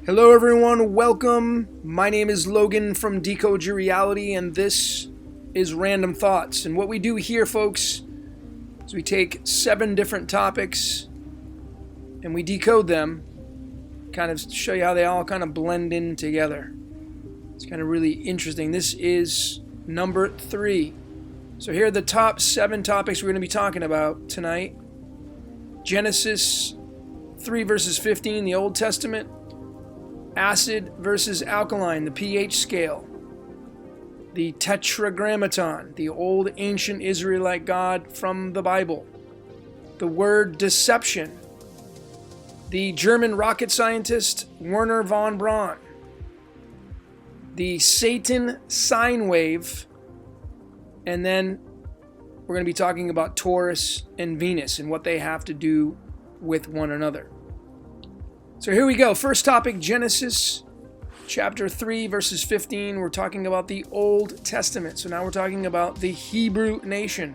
Hello everyone, welcome. My name is Logan from Decode Your Reality, and this is Random Thoughts. And what we do here, folks, is we take 7 different topics and we decode them, kind of show you how they all kind of blend in together. It's kind of really interesting. This is number 3. So here are the top 7 topics we're going to be talking about tonight. Genesis 3 verses 15, the Old Testament. Acid versus alkaline, the pH scale. The Tetragrammaton, the old ancient Israelite god from the Bible. The word deception. The German rocket scientist Wernher Von Braun. The Satan sine wave. And then we're going to be talking about Taurus and Venus and what they have to do with one another. So here we go. First topic, Genesis chapter 3 verses 15. We're talking about the Old Testament. So now we're talking about the Hebrew nation,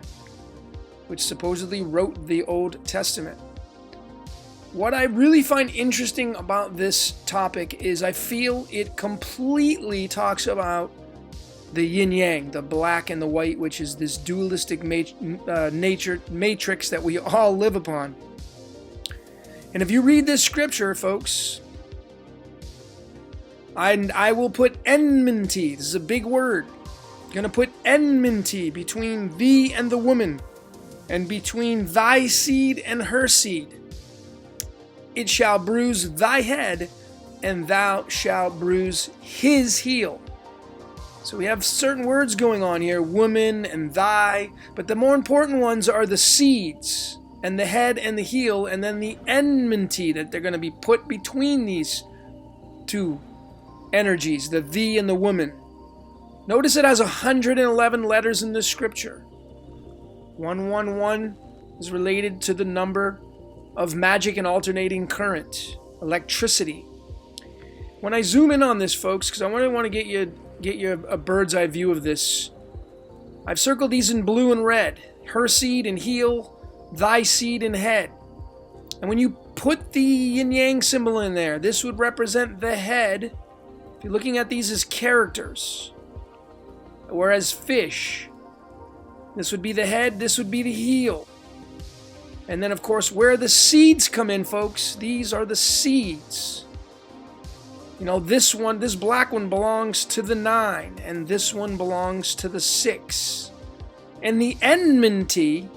which supposedly wrote the Old Testament. What I really find interesting about this topic is I feel it completely talks about the yin-yang, the black and the white, which is this dualistic nature matrix that we all live upon. And if you read this scripture, folks, I will put enmity. This is a big word. I'm going to put enmity between thee and the woman, and between thy seed and her seed. It shall bruise thy head, and thou shalt bruise his heel. So we have certain words going on here, woman and thy, but the more important ones are the seeds, and the head and the heel, and then the enmity that they're going to be put between these two energies, the thee and the woman. Notice it has 111 letters in this scripture. 111 is related to the number of magic and alternating current, electricity. When I zoom in on this, folks, because I want to get you a bird's eye view of this, I've circled these in blue and red. Her seed and heel, thy seed and head. And when you put the yin-yang symbol in there, this would represent the head. If you're looking at these as characters, whereas fish, this would be the head, this would be the heel. And then, of course, where the seeds come in, folks, these are the seeds. You know, this black one belongs to the 9, and this one belongs to the 6. And the enmity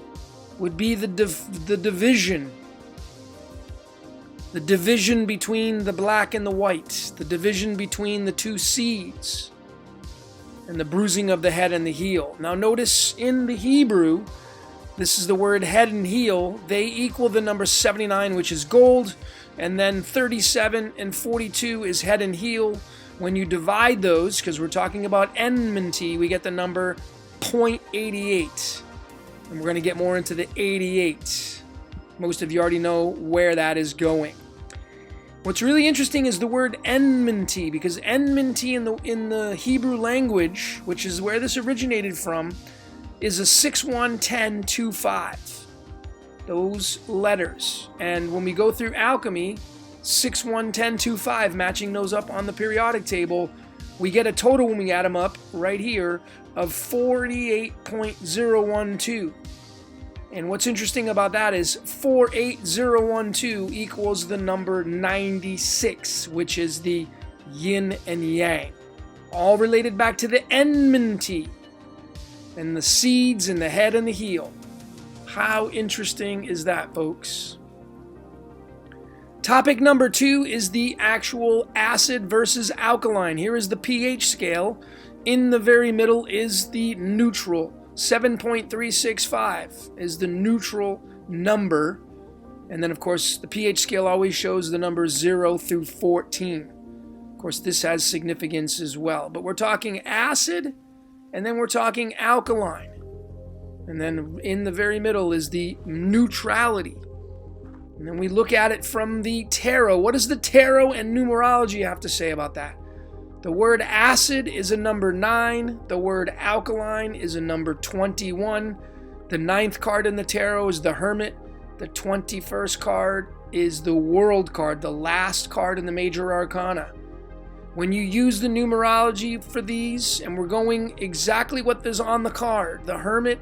would be the division. The division between the black and the white. The division between the 2 seeds. And the bruising of the head and the heel. Now notice in the Hebrew, this is the word head and heel. They equal the number 79, which is gold. And then 37 and 42 is head and heel. When you divide those, because we're talking about enmity, we get the number 0.88. And we're going to get more into the 88. Most of you already know where that is going. What's really interesting is the word enmity, because enmity in the Hebrew language, which is where this originated from, is a 611025. Those letters. And when we go through alchemy, 611025, matching those up on the periodic table, we get a total when we add them up right here of 48.012. And what's interesting about that is 48012 equals the number 96, which is the yin and yang. All related back to the enmity and the seeds and the head and the heel. How interesting is that, folks? Topic number 2 is the actual acid versus alkaline. Here is the pH scale. In the very middle is the neutral. 7.365 is the neutral number. And then, of course, the pH scale always shows the numbers 0 through 14. Of course, this has significance as well. But we're talking acid, and then we're talking alkaline. And then in the very middle is the neutrality. And then we look at it from the tarot. What does the tarot and numerology have to say about that? The word acid is a number 9. The word alkaline is a number 21. The 9th card in the tarot is the Hermit. The 21st card is the World card, the last card in the Major Arcana. When you use the numerology for these, and we're going exactly what is on the card, the Hermit,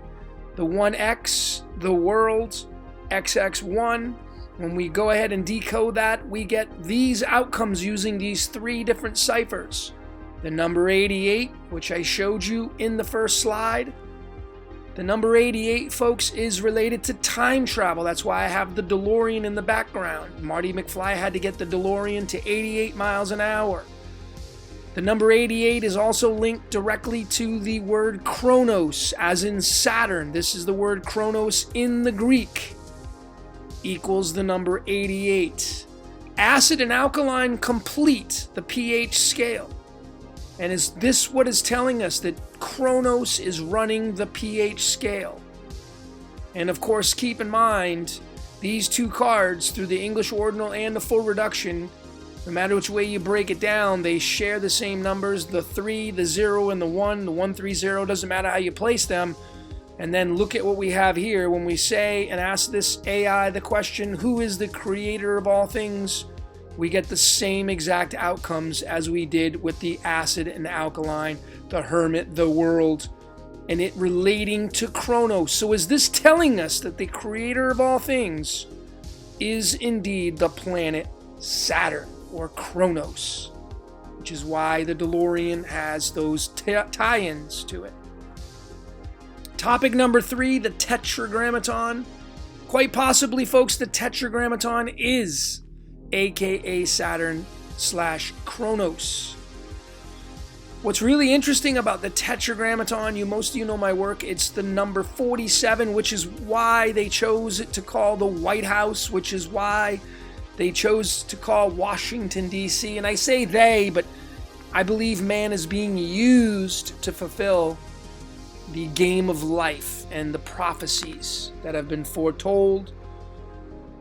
the 1X, the World, XX1, when we go ahead and decode that, we get these outcomes using these 3 different ciphers. The number 88, which I showed you in the first slide. The number 88, folks, is related to time travel. That's why I have the DeLorean in the background. Marty McFly had to get the DeLorean to 88 miles an hour. The number 88 is also linked directly to the word Chronos, as in Saturn. This is the word Chronos in the Greek, equals the number 88. Acid and alkaline complete the pH scale. And is this what is telling us that Chronos is running the pH scale? And of course, keep in mind, these 2 cards, through the English ordinal and the full reduction, no matter which way you break it down, they share the same numbers, the 3, the 0, and the 1. The 1, 3, 0, doesn't matter how you place them. And then look at what we have here. When we say and ask this AI the question, who is the creator of all things? We get the same exact outcomes as we did with the acid and alkaline, the Hermit, the World, and it relating to Chronos. So is this telling us that the creator of all things is indeed the planet Saturn, or Chronos, which is why the DeLorean has those tie-ins to it. Topic number 3, the Tetragrammaton. Quite possibly, folks, the Tetragrammaton is aka Saturn / Chronos. What's really interesting about the Tetragrammaton, most of you know my work, it's the number 47, which is why they chose it to call the White House, which is why they chose to call Washington, D.C. And I say they, but I believe man is being used to fulfill the game of life and the prophecies that have been foretold.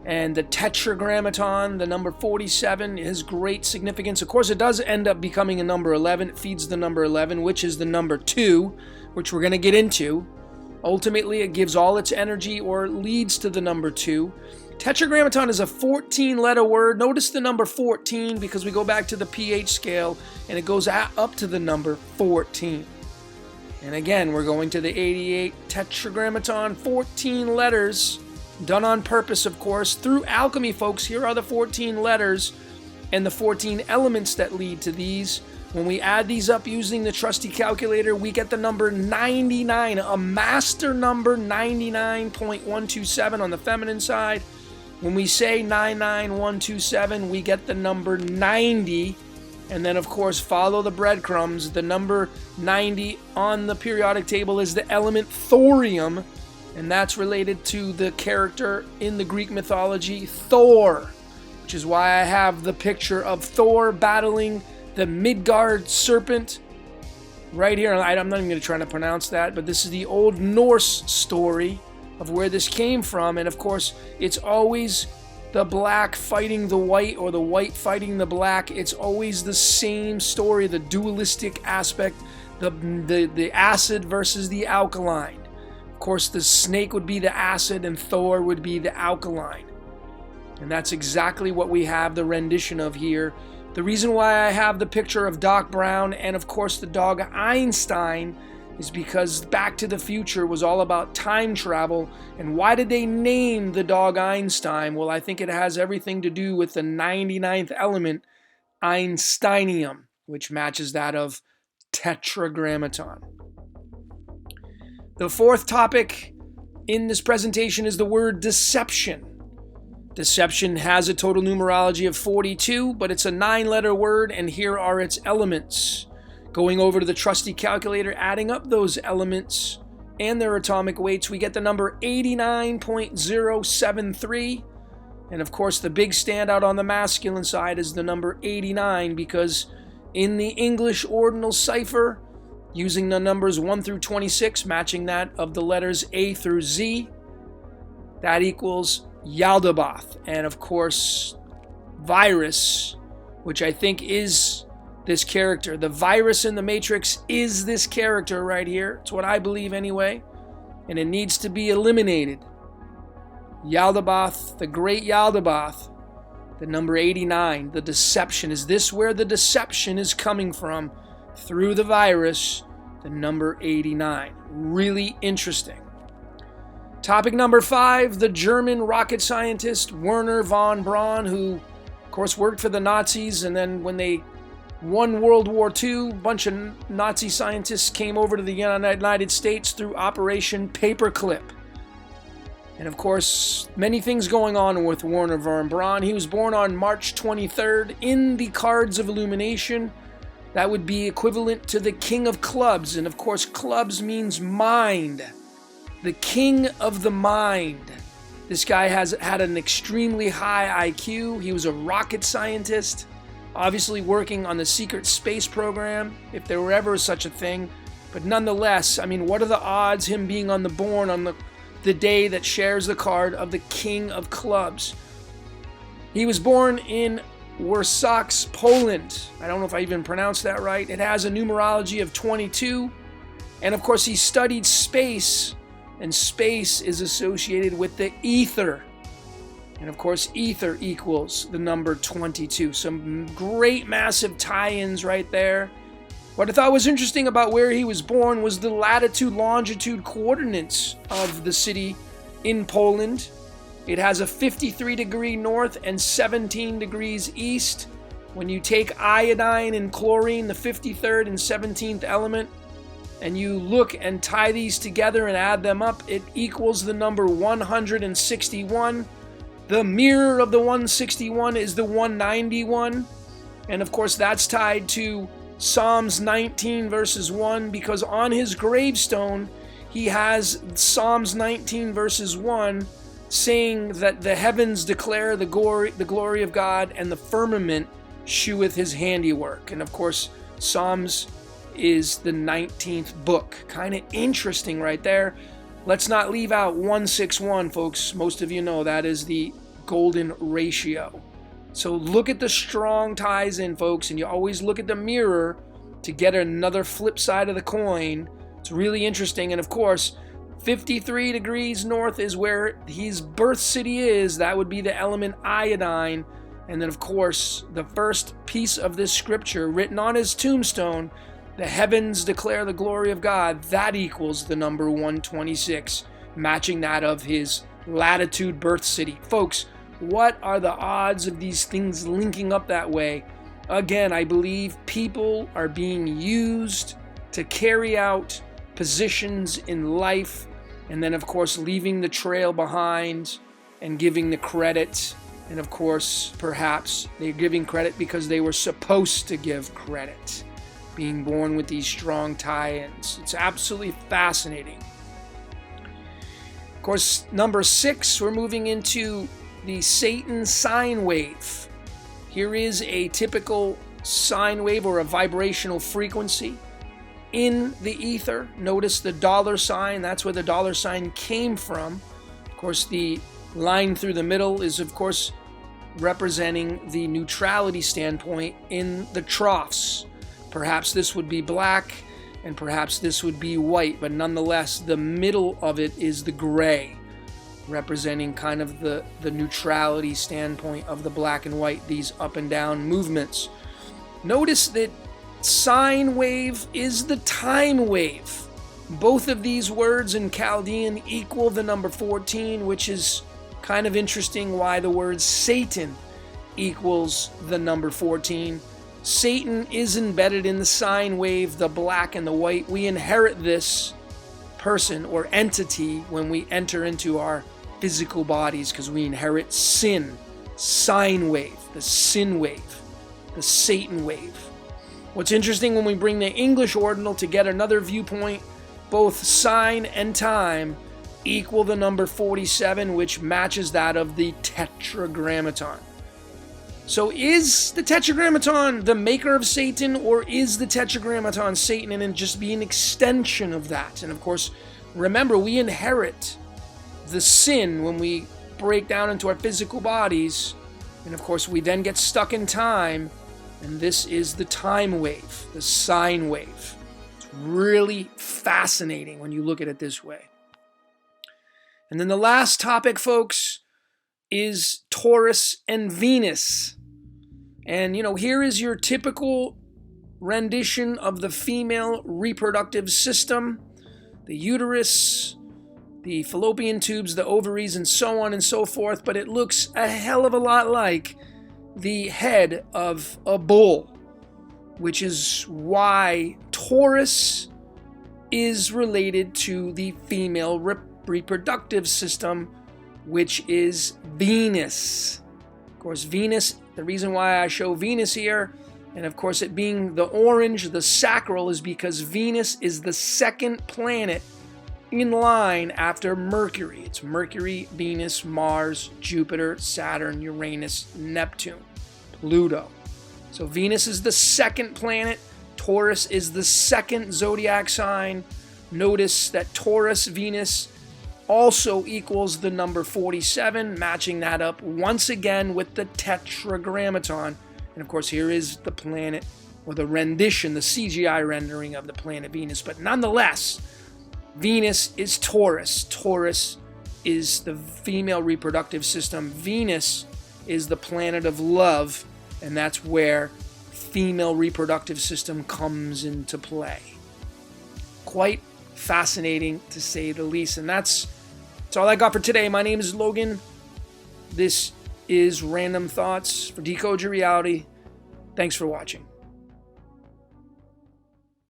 And the Tetragrammaton, the number 47, has great significance. Of course, it does end up becoming a number 11. It feeds the number 11, which is the number 2, which we're going to get into. Ultimately, it gives all its energy or leads to the number 2. Tetragrammaton is a 14-letter word. Notice the number 14 because we go back to the pH scale and it goes up to the number 14. And again, we're going to the 88 Tetragrammaton, 14 letters. Done on purpose, of course. Through alchemy, folks, here are the 14 letters and the 14 elements that lead to these. When we add these up using the trusty calculator, we get the number 99, a master number, 99.127 on the feminine side. When we say 99127, we get the number 90. And then, of course, follow the breadcrumbs. The number 90 on the periodic table is the element thorium. And that's related to the character in the Greek mythology, Thor, which is why I have the picture of Thor battling the Midgard serpent right here. I'm not even going to try to pronounce that, but this is the old Norse story of where this came from. And of course, it's always the black fighting the white or the white fighting the black. It's always the same story, the dualistic aspect, the acid versus the alkaline. Of course, the snake would be the acid and Thor would be the alkaline. And that's exactly what we have the rendition of here. The reason why I have the picture of Doc Brown and, of course, the dog Einstein is because Back to the Future was all about time travel. And why did they name the dog Einstein? Well, I think it has everything to do with the 99th element, Einsteinium, which matches that of Tetragrammaton. The fourth topic in this presentation is the word deception. Deception has a total numerology of 42, but it's a 9-letter word, and here are its elements. Going over to the trusty calculator, adding up those elements and their atomic weights, we get the number 89.073. And of course, the big standout on the masculine side is the number 89, because in the English ordinal cipher, using the numbers 1 through 26, matching that of the letters A through Z, that equals Yaldabaoth. And of course, virus, which I think is this character. The virus in the Matrix is this character right here. It's what I believe anyway. And it needs to be eliminated. Yaldabaoth, the great Yaldabaoth, The number 89, the deception. Is this where the deception is coming from? Through the virus, the number 89. Really interesting. Topic number 5, the German rocket scientist Wernher Von Braun, who, of course, worked for the Nazis, and then when they won World War II, a bunch of Nazi scientists came over to the United States through Operation Paperclip. And of course, many things going on with Wernher Von Braun. He was born on March 23rd in the Cards of Illumination. That would be equivalent to the King of Clubs. And of course, clubs means mind. The King of the Mind. This guy has had an extremely high IQ. He was a rocket scientist, obviously working on the secret space program, if there were ever such a thing. But nonetheless, I mean, what are the odds him being born on the day that shares the card of the King of Clubs? He was born in Warsaw, Poland. I don't know if I even pronounced that right. It has a numerology of 22. And of course, he studied space, and space is associated with the ether. And of course, ether equals the number 22. Some great massive tie-ins right there. What I thought was interesting about where he was born was the latitude, longitude coordinates of the city in Poland. It has a 53 degree north and 17 degrees east. When you take iodine and chlorine, the 53rd and 17th element, and you look and tie these together and add them up, it equals the number 161. The mirror of the 161 is the 191. And of course, that's tied to Psalms 19 verses 1, because on his gravestone he has Psalms 19 verses 1 saying that the heavens declare the glory of God, and the firmament sheweth his handiwork. And of course, Psalms is the 19th book. Kind of interesting right there. Let's not leave out 161, folks. Most of you know that is the golden ratio. So look at the strong ties in, folks, and you always look at the mirror to get another flip side of the coin. It's really interesting. And of course, 53 degrees north is where his birth city is. That would be the element iodine. And then of course, the first piece of this scripture written on his tombstone, the heavens declare the glory of God, that equals the number 126, matching that of his latitude birth city. Folks, what are the odds of these things linking up that way? Again, I believe people are being used to carry out positions in life, and then of course leaving the trail behind and giving the credit. And of course, perhaps they're giving credit because they were supposed to give credit, being born with these strong tie-ins. It's absolutely fascinating. Of course, number 6, we're moving into the Satan sine wave. Here is a typical sine wave, or a vibrational frequency in the ether. Notice the $sign, that's where the $sign came from. Of course, the line through the middle is of course representing the neutrality standpoint in the troughs. Perhaps this would be black, and perhaps this would be white, but nonetheless, the middle of it is the gray, representing kind of the neutrality standpoint of the black and white, these up and down movements. Notice that sine wave is the time wave. Both of these words in Chaldean equal the number 14, which is kind of interesting why the word Satan equals the number 14. Satan is embedded in the sine wave, the black and the white. We inherit this person or entity when we enter into our physical bodies, because we inherit sin, sine wave, the sin wave, the Satan wave. What's interesting, when we bring the English ordinal to get another viewpoint, both sine and time equal the number 47, which matches that of the Tetragrammaton. So is the Tetragrammaton the maker of Satan, or is the Tetragrammaton Satan and then just be an extension of that? And of course, remember, we inherit the sin when we break down into our physical bodies, and of course we then get stuck in time, and this is the time wave, the sine wave. It's really fascinating when you look at it this way. And then the last topic, folks, is Taurus and Venus. And, here is your typical rendition of the female reproductive system: the uterus, the fallopian tubes, the ovaries, and so on and so forth. But it looks a hell of a lot like the head of a bull, which is why Taurus is related to the female reproductive system, which is Venus. Of course, Venus, the reason why I show Venus here, and of course it being the orange, the sacral, is because Venus is the second planet in line after Mercury. It's Mercury, Venus, Mars, Jupiter, Saturn, Uranus, Neptune, Pluto. So Venus is the second planet. Taurus is the second zodiac sign. Notice that Taurus Venus also equals the number 47, matching that up once again with the Tetragrammaton. And of course, here is the planet, or the rendition, the CGI rendering of the planet Venus. But nonetheless, Venus is Taurus. Taurus is the female reproductive system. Venus is the planet of love, and that's where female reproductive system comes into play. Quite fascinating, to say the least. And that's all I got for today. My name is Logan. This is Random Thoughts for Decode Your Reality. Thanks for watching.